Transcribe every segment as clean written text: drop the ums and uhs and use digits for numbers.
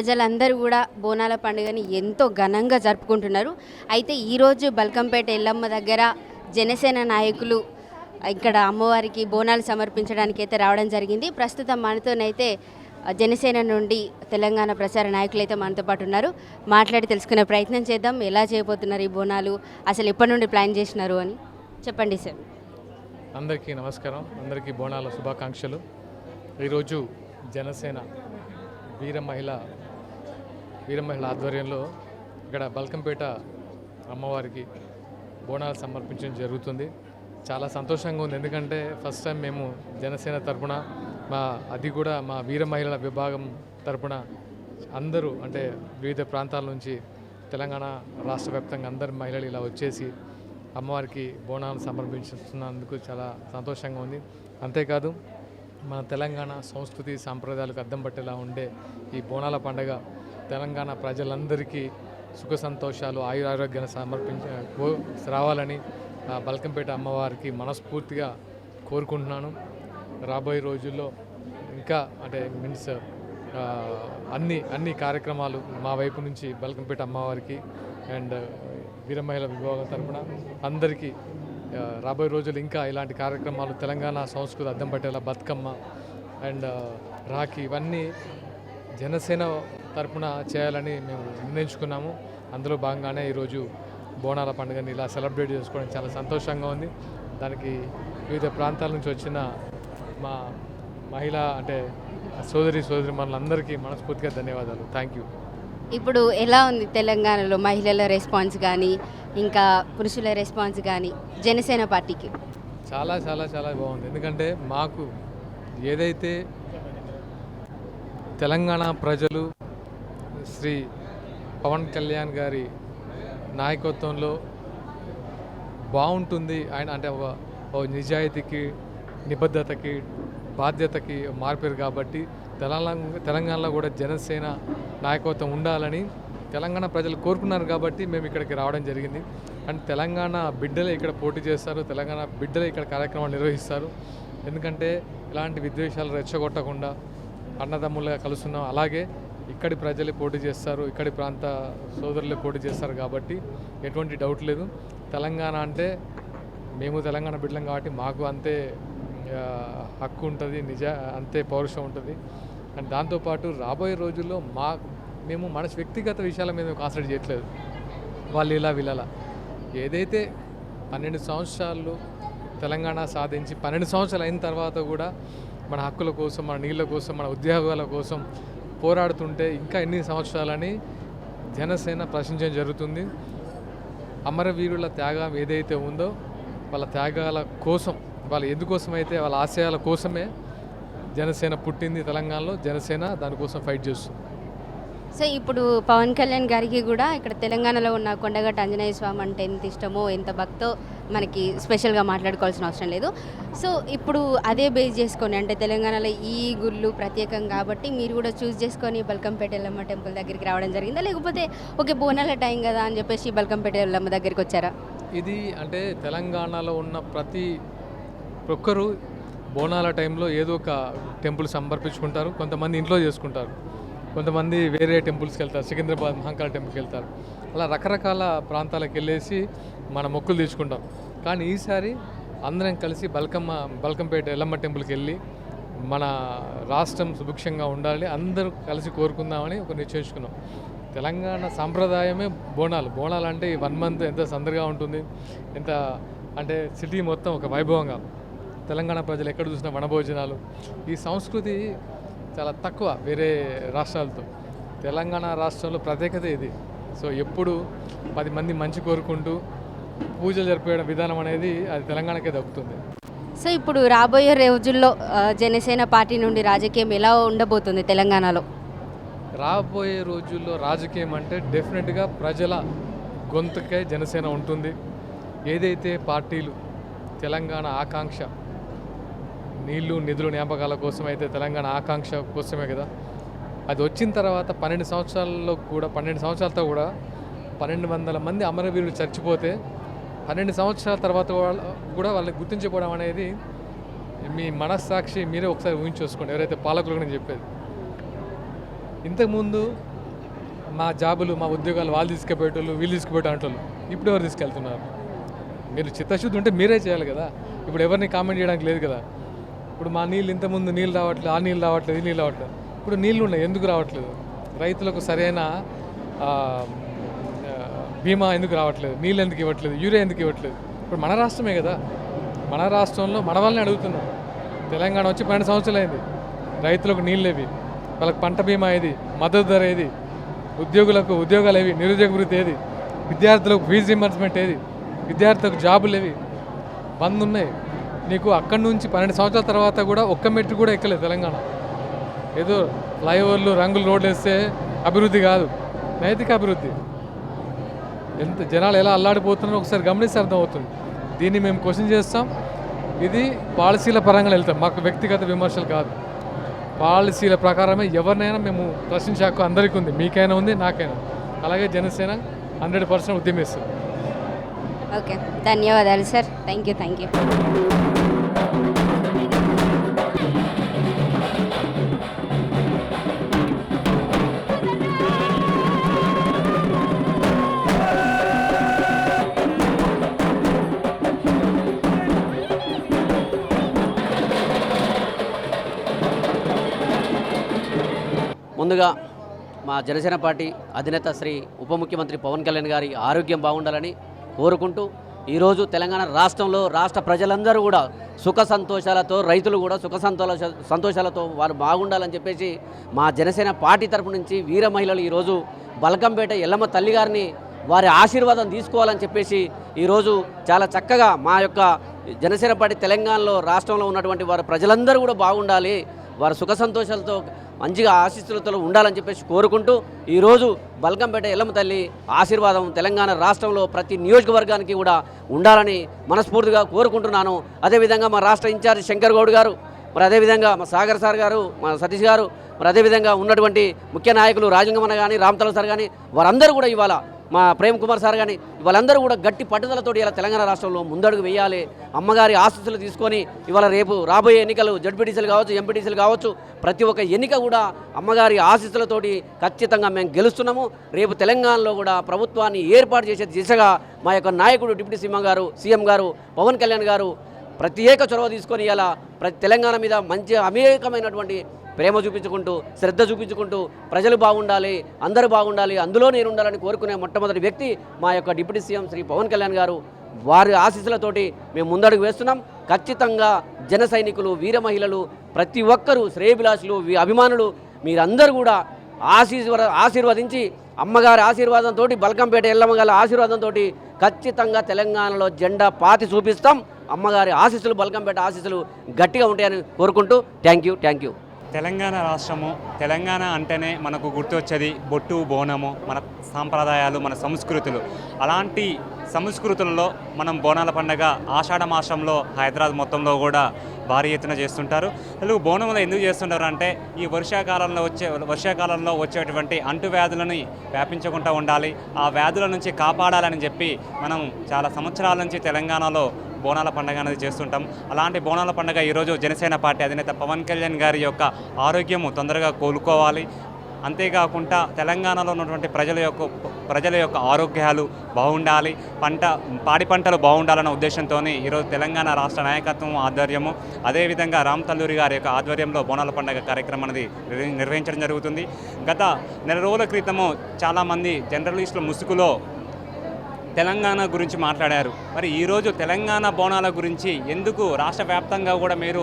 ప్రజలందరూ కూడా బోనాల పండుగని ఎంతో ఘనంగా జరుపుకుంటున్నారు. అయితే ఈరోజు బల్కంపేట ఎల్లమ్మ దగ్గర జనసేన నాయకులు ఇక్కడ అమ్మవారికి బోనాలు సమర్పించడానికి అయితే రావడం జరిగింది. ప్రస్తుతం మనతోనైతే జనసేన నుండి తెలంగాణ ప్రచార నాయకులు అయితే మనతో పాటు ఉన్నారు. మాట్లాడి తెలుసుకునే ప్రయత్నం చేద్దాం. ఎలా చేయబోతున్నారు ఈ బోనాలు, అసలు ఎప్పటి నుండి ప్లాన్ చేసినారు అని చెప్పండి సార్. అందరికీ నమస్కారం, అందరికీ బోనాల శుభాకాంక్షలు. ఈరోజు జనసేన వీర మహిళ ఆధ్వర్యంలో ఇక్కడ బల్కంపేట అమ్మవారికి బోనాలు సమర్పించడం జరుగుతుంది. చాలా సంతోషంగా ఉంది, ఎందుకంటే ఫస్ట్ టైం మేము జనసేన తరపున అది కూడా మా వీర మహిళల విభాగం తరపున అందరూ అంటే వివిధ ప్రాంతాల నుంచి తెలంగాణ రాష్ట్ర వ్యాప్తంగా అందరు మహిళలు ఇలా వచ్చేసి అమ్మవారికి బోనాలు సమర్పించుతున్నందుకు చాలా సంతోషంగా ఉంది. అంతేకాదు మన తెలంగాణ సంస్కృతి సాంప్రదాయాలకు అద్దం పట్టేలా ఉండే ఈ బోనాల పండుగ తెలంగాణ ప్రజలందరికీ సుఖ సంతోషాలు ఆయురారోగ్యాన్ని రావాలని బల్కంపేట అమ్మవారికి మనస్ఫూర్తిగా కోరుకుంటున్నాను. రాబోయే రోజుల్లో ఇంకా అంటే మీన్స్ అన్ని కార్యక్రమాలు మా వైపు నుంచి బల్కంపేట అమ్మవారికి అండ్ వీరమహిళ విభాగం తరపున అందరికీ రాబోయే రోజులు ఇంకా ఇలాంటి కార్యక్రమాలు తెలంగాణ సంస్కృతి అద్దం పట్టేలా బతుకమ్మ అండ్ రాఖీ ఇవన్నీ జనసేన తరపున చేయాలని మేము నిర్ణయించుకున్నాము. అందులో భాగంగానే ఈరోజు బోనాల పండుగని ఇలా సెలబ్రేట్ చేసుకోవడం చాలా సంతోషంగా ఉంది. దానికి వివిధ ప్రాంతాల నుంచి వచ్చిన మా మహిళ అంటే సోదరి మనందరికీ మనస్ఫూర్తిగా ధన్యవాదాలు. Thank you. ఇప్పుడు ఎలా ఉంది తెలంగాణలో మహిళల రెస్పాన్స్ కానీ ఇంకా పురుషుల రెస్పాన్స్ కానీ జనసేన పార్టీకి? చాలా చాలా చాలా బాగుంది, ఎందుకంటే మాకు ఏదైతే తెలంగాణ ప్రజలు శ్రీ పవన్ కళ్యాణ్ గారి నాయకత్వంలో బాగుంటుంది ఆయన అంటే ఓ నిజాయితీకి నిబద్ధతకి బాధ్యతకి మార్పారు కాబట్టి తెలంగాణలో కూడా జనసేన నాయకత్వం ఉండాలని తెలంగాణ ప్రజలు కోరుకున్నారు కాబట్టి మేము ఇక్కడికి రావడం జరిగింది. అండ్ తెలంగాణ బిడ్డలే ఇక్కడ పోటీ చేస్తారు, తెలంగాణ బిడ్డలే ఇక్కడ కార్యక్రమాలు నిర్వహిస్తారు. ఎందుకంటే ఇలాంటి విద్వేషాలు రెచ్చగొట్టకుండా అన్నదమ్ములుగా కలుస్తున్నాం. అలాగే ఇక్కడి ప్రజలే పోటీ చేస్తారు, ఇక్కడి ప్రాంత సోదరులే పోటీ చేస్తారు కాబట్టి ఎటువంటి డౌట్ లేదు. తెలంగాణ అంటే మేము తెలంగాణ బిడ్డలం కాబట్టి మాకు అంతే హక్కు ఉంటుంది, అంతే పౌరుషం ఉంటుంది. అండ్ దాంతోపాటు రాబోయే రోజుల్లో మేము మన వ్యక్తిగత విషయాల మీద కాన్సన్ట్రేట్ చేయట్లేదు. వాళ్ళు ఇలా వీళ్ళలా ఏదైతే 12 సంవత్సరాలు తెలంగాణ సాధించి 12 సంవత్సరాలు అయిన తర్వాత కూడా మన హక్కుల కోసం, మన నీళ్ళ కోసం, మన ఉద్యోగాల కోసం పోరాడుతుంటే ఇంకా ఎన్ని సంవత్సరాలని జనసేన ప్రశ్నించడం జరుగుతుంది. అమరవీరుల త్యాగం ఏదైతే ఉందో వాళ్ళ త్యాగాల కోసం, వాళ్ళు ఎందుకోసమైతే వాళ్ళ ఆశయాల కోసమే జనసేన పుట్టింది. తెలంగాణలో జనసేన దానికోసం ఫైట్ చేస్తుంది. సో ఇప్పుడు పవన్ కళ్యాణ్ గారికి కూడా ఇక్కడ తెలంగాణలో ఉన్న కొండగట్టు ఆంజనేయ స్వామి అంటే ఎంత ఇష్టమో ఎంత భక్తో మనకి స్పెషల్గా మాట్లాడుకోవాల్సిన అవసరం లేదు. సో ఇప్పుడు అదే బేస్ చేసుకొని అంటే తెలంగాణలో ఈ గుళ్ళు ప్రత్యేకం కాబట్టి మీరు కూడా చూస్ చేసుకొని బల్కంపేట ఎల్లమ్మ టెంపుల్ దగ్గరికి రావడం జరిగిందా, లేకపోతే ఓకే బోనాల టైం కదా అని చెప్పేసి బల్కంపేట ఎల్లమ్మ దగ్గరికి వచ్చారా? ఇది అంటే తెలంగాణలో ఉన్న ప్రతి ఒక్కరూ బోనాల టైంలో ఏదో ఒక టెంపుల్ సమర్పించుకుంటారు. కొంతమంది ఇంట్లో చేసుకుంటారు, కొంతమంది వేరే టెంపుల్స్కి వెళ్తారు, సికింద్రాబాద్ మహంకాళ టెంపుల్కి వెళ్తారు. అలా రకరకాల ప్రాంతాలకు వెళ్ళేసి మన మొక్కులు తీర్చుకుంటాం. కానీ ఈసారి అందరం కలిసి బల్కంపేట ఎల్లమ్మ టెంపుల్కి వెళ్ళి మన రాష్ట్రం సుభిక్షంగా ఉండాలని అందరూ కలిసి కోరుకుందామని ఒక నిశ్చయించుకున్నాం. తెలంగాణ సాంప్రదాయమే బోనాలు అంటే 1 మంత్ ఎంత సందడిగా ఉంటుంది, ఎంత అంటే సిటీ మొత్తం ఒక వైభవంగా. తెలంగాణ ప్రజలు ఎక్కడ చూసినా వనభోజనాలు, ఈ సంస్కృతి చాలా తక్కువ వేరే రాష్ట్రాలతో. తెలంగాణ రాష్ట్రంలో ప్రత్యేకత ఇది. సో ఎప్పుడు 10 మంది మంచి కోరుకుంటూ పూజలు జరిపే విధానం అనేది అది తెలంగాణకే దక్కుతుంది. సో ఇప్పుడు రాబోయే రోజుల్లో జనసేన పార్టీ నుండి రాజకీయం ఎలా ఉండబోతుంది తెలంగాణలో? రాబోయే రోజుల్లో రాజకీయం అంటే డెఫినెట్గా ప్రజల గొంతుకే జనసేన ఉంటుంది. ఏదైతే పార్టీలు తెలంగాణ ఆకాంక్ష నీళ్లు నిధులు జ్ఞాపకాల కోసం అయితే తెలంగాణ ఆకాంక్ష కోసమే కదా అది వచ్చిన తర్వాత 12 సంవత్సరాలతో కూడా 1200 మంది అమరవీరులు చచ్చిపోతే 12 సంవత్సరాల తర్వాత కూడా వాళ్ళని గుర్తించకపోవడం అనేది మీ మనస్సాక్షి మీరే ఒకసారి ఊహించేసుకోండి, ఎవరైతే పాలకులకు నేను చెప్పేది. ఇంతకుముందు మా జాబులు మా ఉద్యోగాలు వాళ్ళు తీసుకుపోయేటోళ్ళు వీళ్ళు తీసుకుపోయేటోళ్ళు ఇప్పుడు ఎవరు తీసుకెళ్తున్నారు? మీరు చిత్తశుద్ధి ఉంటే మీరే చేయాలి కదా. ఇప్పుడు ఎవరిని కామెంట్ చేయడానికి లేదు కదా. ఇప్పుడు మా నీళ్ళు ఇంతకుముందు నీళ్ళు రావట్లేదు, ఆ నీళ్ళు రావట్లేదు, ఈ నీళ్ళు రావట్లేదు. ఇప్పుడు నీళ్ళు ఉన్నాయి, ఎందుకు రావట్లేదు? రైతులకు సరైన బీమా ఎందుకు రావట్లేదు? నీళ్ళు ఎందుకు ఇవ్వట్లేదు? యూరియా ఎందుకు ఇవ్వట్లేదు? ఇప్పుడు మన రాష్ట్రమే కదా. మన రాష్ట్రంలో మన వాళ్ళని అడుగుతున్నాం. తెలంగాణ వచ్చి 12 సంవత్సరాలు అయింది. రైతులకు నీళ్ళు ఏవి, వాళ్ళకి పంట బీమా ఏది, మద్దతు ధర ఏది, ఉద్యోగులకు ఉద్యోగాలు ఏవి, నిరుద్యోగ వృత్తి ఏది, విద్యార్థులకు ఫీజు రింబర్స్మెంట్ ఏది, విద్యార్థులకు జాబులు ఏవి? బంద్ ఉన్నాయి. నీకు అక్కడి నుంచి 12 సంవత్సరాల తర్వాత కూడా ఒక్క మెట్టు కూడా ఎక్కలేదు తెలంగాణ. ఏదో ఫ్లైఓవర్లు రంగులు రోడ్లు వేస్తే అభివృద్ధి కాదు, నైతిక అభివృద్ధి. ఎంత జనాలు ఎలా అల్లాడిపోతున్నారో ఒకసారి గమనిస్తే అర్థమవుతుంది. దీన్ని మేము క్వశ్చన్ చేస్తాం. ఇది పాలసీల పరంగా వెళ్తాం, మాకు వ్యక్తిగత విమర్శలు కాదు. పాలసీల ప్రకారమే ఎవరినైనా మేము ప్రశ్నించే హక్కు అందరికీ ఉంది, మీకైనా ఉంది, నాకైనా. అలాగే జనసేన 100% ఉద్యమిస్తుంది. ఓకే, ధన్యవాదాలు సార్. Thank you. ముందుగా మా జనసేన పార్టీ అధినేత శ్రీ ఉప ముఖ్యమంత్రి పవన్ కళ్యాణ్ గారి ఆరోగ్యం బాగుండాలని కోరుకుంటూ ఈరోజు తెలంగాణ రాష్ట్రంలో రాష్ట్ర ప్రజలందరూ కూడా సుఖ సంతోషాలతో, రైతులు కూడా సుఖ సంతోషాలతో వారు బాగుండాలని చెప్పేసి మా జనసేన పార్టీ తరపు నుంచి వీర మహిళలు ఈరోజు బల్కంపేట ఎల్లమ్మ తల్లి గారిని వారి ఆశీర్వాదం తీసుకోవాలని చెప్పేసి ఈరోజు చాలా చక్కగా మా యొక్క జనసేన పార్టీ తెలంగాణలో రాష్ట్రంలో ఉన్నటువంటి వారు ప్రజలందరూ కూడా బాగుండాలి, వారు సుఖ సంతోషాలతో మంచిగా ఆశీస్సులతో ఉండాలని చెప్పేసి కోరుకుంటూ ఈరోజు బల్కంపేట ఎల్లమ్మ తల్లి ఆశీర్వాదం తెలంగాణ రాష్ట్రంలో ప్రతి నియోజకవర్గానికి కూడా ఉండాలని మనస్ఫూర్తిగా కోరుకుంటున్నాను. అదేవిధంగా మా రాష్ట్ర ఇన్ఛార్జ్ శంకర్ గౌడ్ గారు, మరి అదేవిధంగా మా సాగర్ సార్ గారు, మా సతీష్ గారు, మరి అదేవిధంగా ఉన్నటువంటి ముఖ్య నాయకులు రాజంగమన్న కానీ, రామతల సార్ కానీ, వారందరూ కూడా ఇవాళ మా ప్రేమ్ కుమార్ సార్ కానీ వాళ్ళందరూ కూడా గట్టి పట్టుదలతో ఇలా తెలంగాణ రాష్ట్రంలో ముందడుగు వేయాలి. అమ్మగారి ఆశీస్సులు తీసుకొని ఇవాళ రేపు రాబోయే ఎన్నికలు జడ్పీటీసీలు కావచ్చు, ఎంపీటీసీలు కావచ్చు, ప్రతి ఒక్క ఎన్నిక కూడా అమ్మగారి ఆశీస్సులతోటి ఖచ్చితంగా మేము గెలుస్తున్నాము. రేపు తెలంగాణలో కూడా ప్రభుత్వాన్ని ఏర్పాటు చేసే దిశగా మా యొక్క నాయకుడు డిప్యూటీ సీఎం గారు పవన్ కళ్యాణ్ గారు ప్రత్యేక చొరవ తీసుకొని ఇలా ప్రతి తెలంగాణ మీద మంచి అమేకమైనటువంటి ప్రేమ చూపించుకుంటూ, శ్రద్ధ చూపించుకుంటూ ప్రజలు బాగుండాలి, అందరూ బాగుండాలి, అందులో నేను ఉండాలని కోరుకునే మొట్టమొదటి వ్యక్తి మా యొక్క డిప్యూటీ సీఎం శ్రీ పవన్ కళ్యాణ్ గారు. వారి ఆశీస్సులతోటి మేము ముందడుగు వేస్తున్నాం. ఖచ్చితంగా జన సైనికులు, వీర మహిళలు, ప్రతి ఒక్కరూ, శ్రేయభిలాషులు, అభిమానులు మీరందరూ కూడా ఆశీర్వదించి అమ్మగారి ఆశీర్వాదంతో, బల్కంపేట ఎల్లమ్మ గారి ఆశీర్వాదంతో ఖచ్చితంగా తెలంగాణలో జెండా పాతి చూపిస్తాం. అమ్మగారి ఆశీస్సులు, బల్కంపేట ఆశీస్సులు గట్టిగా ఉంటాయని కోరుకుంటూ థ్యాంక్ యూ. తెలంగాణ రాష్ట్రము, తెలంగాణ అంటేనే మనకు గుర్తొచ్చేది బొట్టు, బోనము, మన సాంప్రదాయాలు, మన సంస్కృతులు. అలాంటి సంస్కృతులలో మనం బోనాల పండుగ ఆషాఢ మాసంలో హైదరాబాద్ మొత్తంలో కూడా భారీ ఎత్తున చేస్తుంటారు. తెలుగు బోనములు ఎందుకు చేస్తుంటారు అంటే ఈ వర్షాకాలంలో వచ్చేటువంటి అంటువ్యాధులని వ్యాపించకుండా ఉండాలి, ఆ వ్యాధుల నుంచి కాపాడాలని చెప్పి మనం చాలా సంవత్సరాల నుంచి తెలంగాణలో బోనాల పండుగ అనేది చేస్తుంటాం. అలాంటి బోనాల పండుగ ఈరోజు జనసేన పార్టీ అధినేత పవన్ కళ్యాణ్ గారి యొక్క ఆరోగ్యము తొందరగా కోలుకోవాలి, అంతేకాకుండా తెలంగాణలో ఉన్నటువంటి ప్రజల యొక్క ఆరోగ్యాలు బాగుండాలి, పాడి పంటలు బాగుండాలన్న ఉద్దేశంతో ఈరోజు తెలంగాణ రాష్ట్ర నాయకత్వం ఆధ్వర్యము, అదేవిధంగా రామ్ తల్లూరి గారి యొక్క ఆధ్వర్యంలో బోనాల పండుగ కార్యక్రమం అనేది నిర్వహించడం జరుగుతుంది. గత నెల రోజుల క్రితము చాలామంది జర్నలిస్టుల ముసుగులో తెలంగాణ గురించి మాట్లాడారు. మరి ఈరోజు తెలంగాణ బోనాల గురించి ఎందుకు రాష్ట్ర వ్యాప్తంగా కూడా మీరు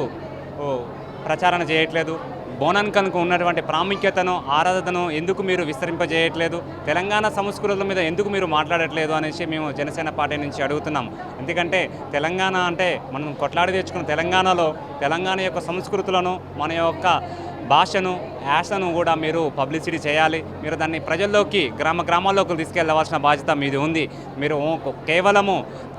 ప్రచారణ చేయట్లేదు? బోనానికి కనుక ఉన్నటువంటి ప్రాముఖ్యతను, ఆరాధనను ఎందుకు మీరు విస్తరింపజేయట్లేదు? తెలంగాణ సంస్కృతుల మీద ఎందుకు మీరు మాట్లాడట్లేదు అనేసి మేము జనసేన పార్టీ నుంచి అడుగుతున్నాం. ఎందుకంటే తెలంగాణ అంటే మనం కొట్లాడి తెచ్చుకున్న తెలంగాణలో తెలంగాణ యొక్క సంస్కృతులను, మన యొక్క భాషను, యాసను కూడా మీరు పబ్లిసిటీ చేయాలి. మీరు దాన్ని ప్రజల్లోకి, గ్రామాల్లోకి తీసుకెళ్లవలసిన బాధ్యత మీది ఉంది. మీరు కేవలము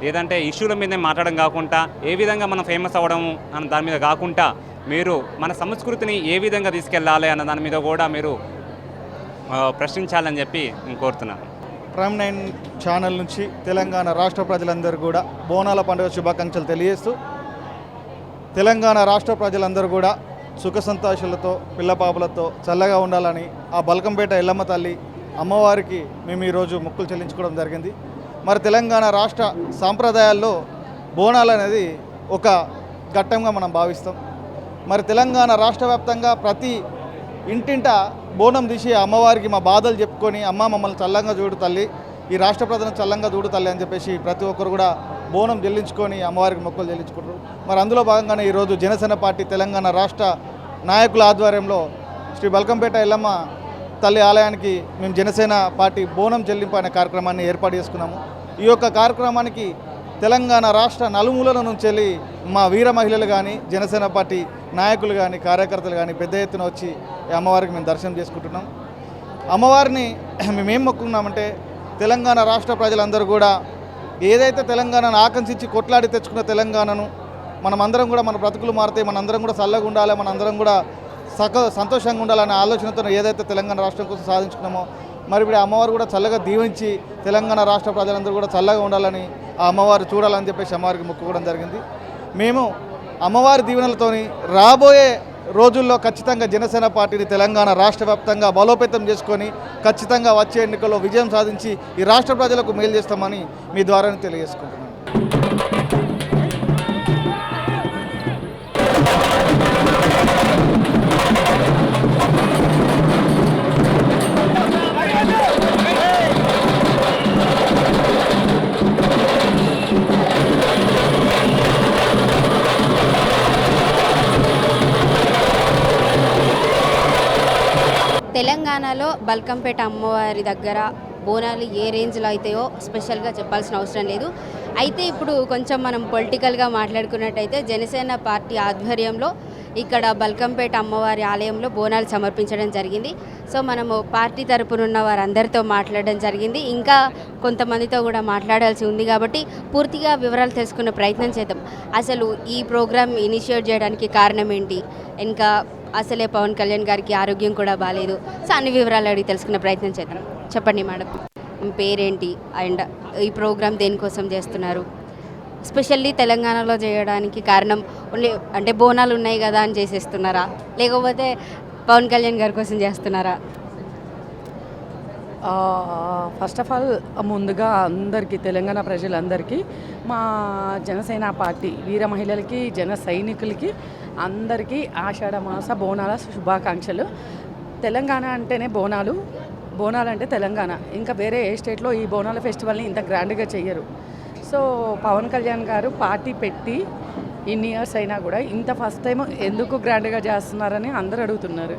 ఏదంటే ఇష్యూల మీదే మాట్లాడడం కాకుండా, ఏ విధంగా మనం ఫేమస్ అవ్వడము అన్న దాని మీద కాకుండా, మీరు మన సంస్కృతిని ఏ విధంగా తీసుకెళ్ళాలి అన్న దాని మీద కూడా మీరు ప్రశ్నించాలని చెప్పి నేను కోరుతున్నాను. ప్రైమ్ 9 ఛానల్ నుంచి తెలంగాణ రాష్ట్ర ప్రజలందరూ కూడా బోనాల పండుగ శుభాకాంక్షలు తెలియజేస్తూ, తెలంగాణ రాష్ట్ర ప్రజలందరూ కూడా సుఖ సంతోషాలతో, పిల్లపాపలతో చల్లగా ఉండాలని ఆ బల్కంపేట ఎల్లమ్మ తల్లి అమ్మవారికి మేము ఈరోజు మొక్కులు చెల్లించుకోవడం జరిగింది. మరి తెలంగాణ రాష్ట్ర సాంప్రదాయాల్లో బోనాలు అనేది ఒక ఘట్టంగా మనం భావిస్తాం. మరి తెలంగాణ రాష్ట్ర వ్యాప్తంగా ప్రతి ఇంటింట బోనం తీసి అమ్మవారికి మా బాధలు చెప్పుకొని, అమ్మ మమ్మల్ని చల్లంగా చూడు తల్లి, ఈ రాష్ట్ర ప్రజలను చల్లంగా చూడు తల్లి అని చెప్పేసి ప్రతి ఒక్కరు కూడా బోనం చెల్లించుకొని అమ్మవారికి మొక్కులు చెల్లించుకుంటారు. మరి అందులో భాగంగానే ఈరోజు జనసేన పార్టీ తెలంగాణ రాష్ట్ర నాయకుల ఆధ్వర్యంలో శ్రీ బల్కంపేట ఎల్లమ్మ తల్లి ఆలయానికి మేము జనసేన పార్టీ బోనం చెల్లింపు అనే కార్యక్రమాన్ని ఏర్పాటు చేసుకున్నాము. ఈ యొక్క కార్యక్రమానికి తెలంగాణ రాష్ట్ర నలుమూలల నుంచి వెళ్ళి మా వీర మహిళలు కానీ, జనసేన పార్టీ నాయకులు కానీ, కార్యకర్తలు కానీ పెద్ద ఎత్తున వచ్చి ఈ అమ్మవారికి మేము దర్శనం చేసుకుంటున్నాం. అమ్మవారిని మేమేం మొక్కుకున్నామంటే తెలంగాణ రాష్ట్ర ప్రజలందరూ కూడా ఏదైతే తెలంగాణను ఆకాంక్షించి కొట్లాడి తెచ్చుకున్న తెలంగాణను మనమందరం కూడా మన బ్రతుకులు మారితే మనందరం కూడా చల్లగా ఉండాలి, మనందరం కూడా సంతోషంగా ఉండాలనే ఆలోచనతో ఏదైతే తెలంగాణ రాష్ట్రం కోసం సాధించుకున్నామో మరి ఇప్పుడు అమ్మవారు కూడా చల్లగా దీవించి తెలంగాణ రాష్ట్ర ప్రజలందరూ కూడా చల్లగా ఉండాలని ఆ అమ్మవారు చూడాలని చెప్పేసి అమ్మవారికి మొక్కుకోవడం జరిగింది. మేము అమ్మవారి దీవెనలతోని రాబోయే రోజుల్లో ఖచ్చితంగా జనసేన పార్టీని తెలంగాణ రాష్ట్ర వ్యాప్తంగా బలోపేతం చేసుకొని ఖచ్చితంగా వచ్చే ఎన్నికల్లో విజయం సాధించి ఈ రాష్ట్ర ప్రజలకు మేలు చేస్తామని మీ ద్వారా తెలియజేసుకుంటున్నాను. తెలంగాణలో బల్కంపేట అమ్మవారి దగ్గర బోనాలు ఏ రేంజ్లో అవుతాయో స్పెషల్గా చెప్పాల్సిన అవసరం లేదు. అయితే ఇప్పుడు కొంచెం మనం పొలిటికల్గా మాట్లాడుకున్నట్టయితే జనసేన పార్టీ ఆధ్వర్యంలో ఇక్కడ బల్కంపేట అమ్మవారి ఆలయంలో బోనాలు సమర్పించడం జరిగింది. సో మనము పార్టీ తరపున ఉన్న వారందరితో మాట్లాడడం జరిగింది. ఇంకా కొంతమందితో కూడా మాట్లాడాల్సి ఉంది కాబట్టి పూర్తిగా వివరాలు తెలుసుకునే ప్రయత్నం చేద్దాం. అసలు ఈ ప్రోగ్రామ్ ఇనిషియేట్ చేయడానికి కారణం ఏంటి, ఇంకా అసలే పవన్ కళ్యాణ్ గారికి ఆరోగ్యం కూడా బాగాలేదు. సో అన్ని వివరాలు అడిగి తెలుసుకునే ప్రయత్నం చేద్దాం. చెప్పండి మేడం, మీ పేరేంటి అండ్ ఈ ప్రోగ్రామ్ దేనికోసం చేస్తున్నారు? స్పెషల్లీ తెలంగాణలో చేయడానికి కారణం ఓన్లీ అంటే బోనాలు ఉన్నాయి కదా అని చేసేస్తున్నారా, లేకపోతే పవన్ కళ్యాణ్ గారి కోసం చేస్తున్నారా? ఫస్ట్ ఆఫ్ ఆల్ ముందుగా అందరికీ తెలంగాణ ప్రజలందరికీ మా జనసేన పార్టీ వీర మహిళలకి, జన సైనికులకి అందరికీ ఆషాఢ మాస బోనాల శుభాకాంక్షలు. తెలంగాణ అంటేనే బోనాలు, బోనాలు అంటే తెలంగాణ. ఇంకా వేరే ఏ స్టేట్లో ఈ బోనాల ఫెస్టివల్ని ఇంత గ్రాండ్గా చెయ్యరు. సో పవన్ కళ్యాణ్ గారు పార్టీ పెట్టి ఇన్ని ఇయర్స్ అయినా కూడా ఇంత ఫస్ట్ టైం ఎందుకు గ్రాండ్గా చేస్తున్నారని అందరూ అడుగుతున్నారు.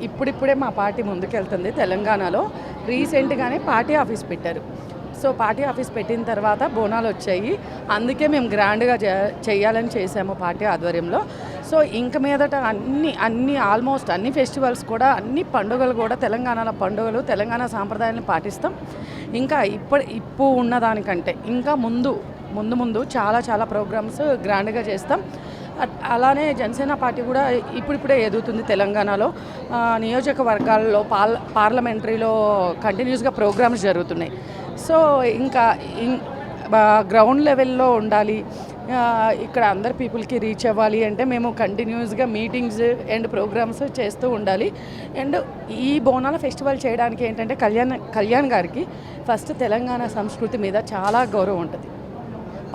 ఇప్పుడిప్పుడే మా పార్టీ ముందుకెళ్తుంది. తెలంగాణలో రీసెంట్గానే పార్టీ ఆఫీస్ పెట్టారు. సో పార్టీ ఆఫీస్ పెట్టిన తర్వాత బోనాలు వచ్చాయి. అందుకే మేము గ్రాండ్గా చేయాలని చేసాము పార్టీ ఆధ్వర్యంలో. సో ఇంక మీదట అన్ని ఆల్మోస్ట్ అన్ని ఫెస్టివల్స్ కూడా, అన్ని పండుగలు కూడా తెలంగాణలో పండుగలు, తెలంగాణ సాంప్రదాయాలను పాటిస్తాం. ఇంకా ఇప్పుడు ఉన్నదానికంటే ఇంకా ముందు చాలా ప్రోగ్రామ్స్ గ్రాండ్గా చేస్తాం. అలానే జనసేన పార్టీ కూడా ఇప్పుడిప్పుడే ఎదుగుతుంది. తెలంగాణలో నియోజకవర్గాల్లో పార్లమెంటరీలో కంటిన్యూస్గా ప్రోగ్రామ్స్ జరుగుతున్నాయి. సో ఇంకా గ్రౌండ్ లెవెల్లో ఉండాలి, ఇక్కడ అందరు పీపుల్కి రీచ్ అవ్వాలి అంటే మేము కంటిన్యూస్గా మీటింగ్స్ అండ్ ప్రోగ్రామ్స్ చేస్తూ ఉండాలి. అండ్ ఈ బోనాల ఫెస్టివల్ చేయడానికి ఏంటంటే కళ్యాణ్ గారికి ఫస్ట్ తెలంగాణ సంస్కృతి మీద చాలా గౌరవం ఉంటుంది.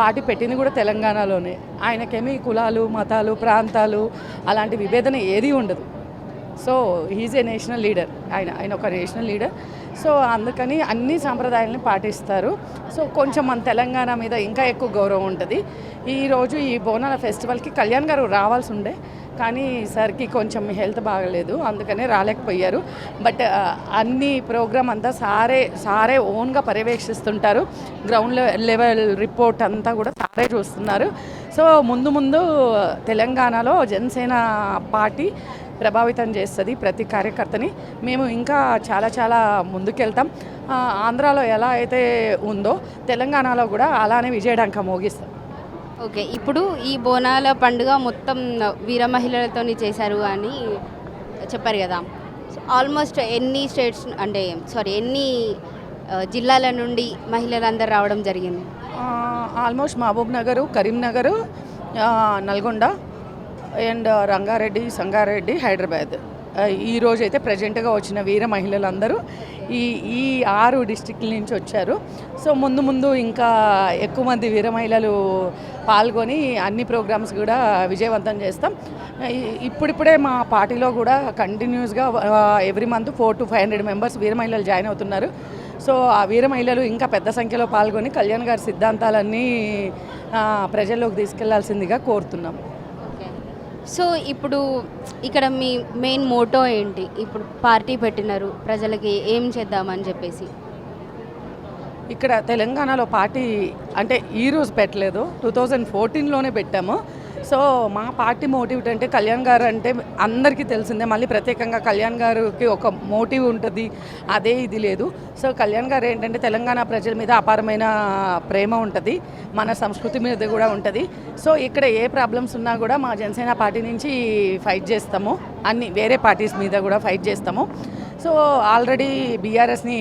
పార్టీ పెట్టింది కూడా తెలంగాణలోనే. ఆయనకేమీ కులాలు, మతాలు, ప్రాంతాలు అలాంటి విభేదన ఏదీ ఉండదు. So he's a national leader. ఆయన ఒక నేషనల్ లీడర్. సో అందుకని అన్ని సాంప్రదాయాలని పాటిస్తారు. సో కొంచెం మన తెలంగాణ మీద ఇంకా ఎక్కువ గౌరవం ఉంటుంది. ఈరోజు ఈ బోనాల ఫెస్టివల్కి కళ్యాణ్ గారు రావాల్సి ఉండే, కానీ సార్కి కొంచెం హెల్త్ బాగలేదు, అందుకనే రాలేకపోయారు. బట్ అన్ని ప్రోగ్రామ్ అంతా సారే ఓన్గా పర్యవేక్షిస్తుంటారు. గ్రౌండ్ లెవెల్ రిపోర్ట్ అంతా కూడా సారే చూస్తున్నారు. సో ముందు తెలంగాణలో జనసేన పార్టీ ప్రభావితం చేస్తుంది ప్రతి కార్యకర్తని. మేము ఇంకా చాలా ముందుకెళ్తాం. ఆంధ్రాలో ఎలా అయితే ఉందో తెలంగాణలో కూడా అలానే విజయడంక మోగిస్తాం. ఓకే, ఇప్పుడు ఈ బోనాల పండుగ మొత్తం వీర మహిళలతో చేశారు అని చెప్పారు కదా. ఆల్మోస్ట్ ఎన్ని జిల్లాల నుండి మహిళలందరూ రావడం జరిగింది? ఆల్మోస్ట్ మహబూబ్ నగరు, కరీంనగర్, నల్గొండ అండ్ రంగారెడ్డి, సంగారెడ్డి, హైదరాబాద్ ఈరోజు అయితే ప్రజెంట్గా వచ్చిన వీర మహిళలందరూ ఈ ఈ 6 డిస్టిక్ల నుంచి వచ్చారు. సో ముందు ముందు ఇంకా ఎక్కువ మంది వీర మహిళలు పాల్గొని అన్ని ప్రోగ్రామ్స్ కూడా విజయవంతం చేస్తాం. ఇప్పుడిప్పుడే మా పార్టీలో కూడా కంటిన్యూస్గా ఎవ్రీ మంత్ 400 to 500 మెంబర్స్ వీర మహిళలు జాయిన్ అవుతున్నారు. సో ఆ వీర మహిళలు ఇంకా పెద్ద సంఖ్యలో పాల్గొని కళ్యాణ్ గారి సిద్ధాంతాలన్నీ ప్రజల్లోకి తీసుకెళ్లాల్సిందిగా కోరుతున్నాం. సో ఇప్పుడు ఇక్కడ మీ మెయిన్ మోటో ఏంటి? ఇప్పుడు పార్టీ పెట్టినారు, ప్రజలకి ఏం చేద్దామని చెప్పేసి. ఇక్కడ తెలంగాణలో పార్టీ అంటే ఈరోజు పెట్టలేదు, 2014లోనే పెట్టాము. సో మా పార్టీ మోటివ్ అంటే కళ్యాణ్ గారు అంటే అందరికీ తెలిసిందే, మళ్ళీ ప్రత్యేకంగా కళ్యాణ్ గారికి ఒక మోటివ్ ఉంటుంది, అదే ఇది లేదు. సో కళ్యాణ్ గారు ఏంటంటే తెలంగాణ ప్రజల మీద అపారమైన ప్రేమ ఉంటుంది, మన సంస్కృతి మీద కూడా ఉంటుంది. సో ఇక్కడ ఏ ప్రాబ్లమ్స్ ఉన్నా కూడా మా జనసేన పార్టీ నుంచి ఫైట్ చేస్తాము, అన్ని వేరే పార్టీస్ మీద కూడా ఫైట్ చేస్తాము. సో ఆల్రెడీ బీఆర్ఎస్ని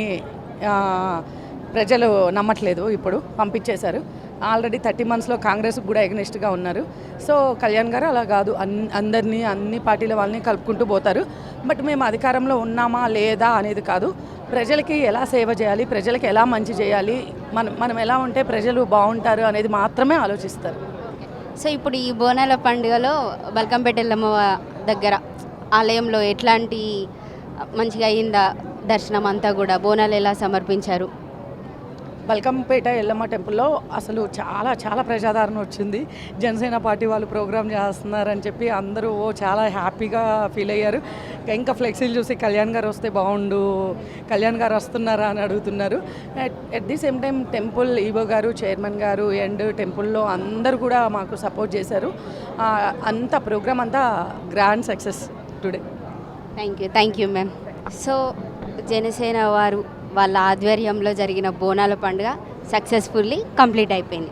ప్రజలు నమ్మట్లేదు, ఇప్పుడు పంపించేశారు. ఆల్రెడీ 30 monthsలో కాంగ్రెస్ కూడా ఎగ్నెస్ట్గా ఉన్నారు. సో కళ్యాణ్ గారు అలా కాదు, అందరినీ అన్ని పార్టీల వాళ్ళని కలుపుకుంటూ పోతారు. బట్ మేము అధికారంలో ఉన్నామా లేదా అనేది కాదు, ప్రజలకి ఎలా సేవ చేయాలి, ప్రజలకి ఎలా మంచి చేయాలి, మనం ఎలా ఉంటే ప్రజలు బాగుంటారు అనేది మాత్రమే ఆలోచిస్తారు. సో ఇప్పుడు ఈ బోనాల పండుగలో బల్కంపేట ఎల్లమ్మ దగ్గర ఆలయంలో ఎట్లాంటి మంచిగా అయిందా దర్శనం అంతా కూడా? బోనాలు ఎలా సమర్పించారు? బల్కంపేట ఎల్లమ్మ టెంపుల్లో అసలు చాలా చాలా ప్రజాదరణ వచ్చింది. జనసేన పార్టీ వాళ్ళు ప్రోగ్రామ్ చేస్తున్నారని చెప్పి అందరూ చాలా హ్యాపీగా ఫీల్ అయ్యారు. ఇంకా ఫ్లెక్సీలు చూసి కళ్యాణ్ గారు వస్తే బాగుండు, కళ్యాణ్ గారు వస్తున్నారా అని అడుగుతున్నారు. At the same time temple EO గారు, చైర్మన్ గారు అండ్ టెంపుల్లో అందరూ కూడా మాకు సపోర్ట్ చేశారు. అంత ప్రోగ్రామ్ అంతా grand success today. Thank you ma'am. So Janasena వారు వాళ్ళ ఆధ్వర్యంలో జరిగిన బోనాల పండుగ సక్సెస్ఫుల్లీ కంప్లీట్ అయిపోయింది.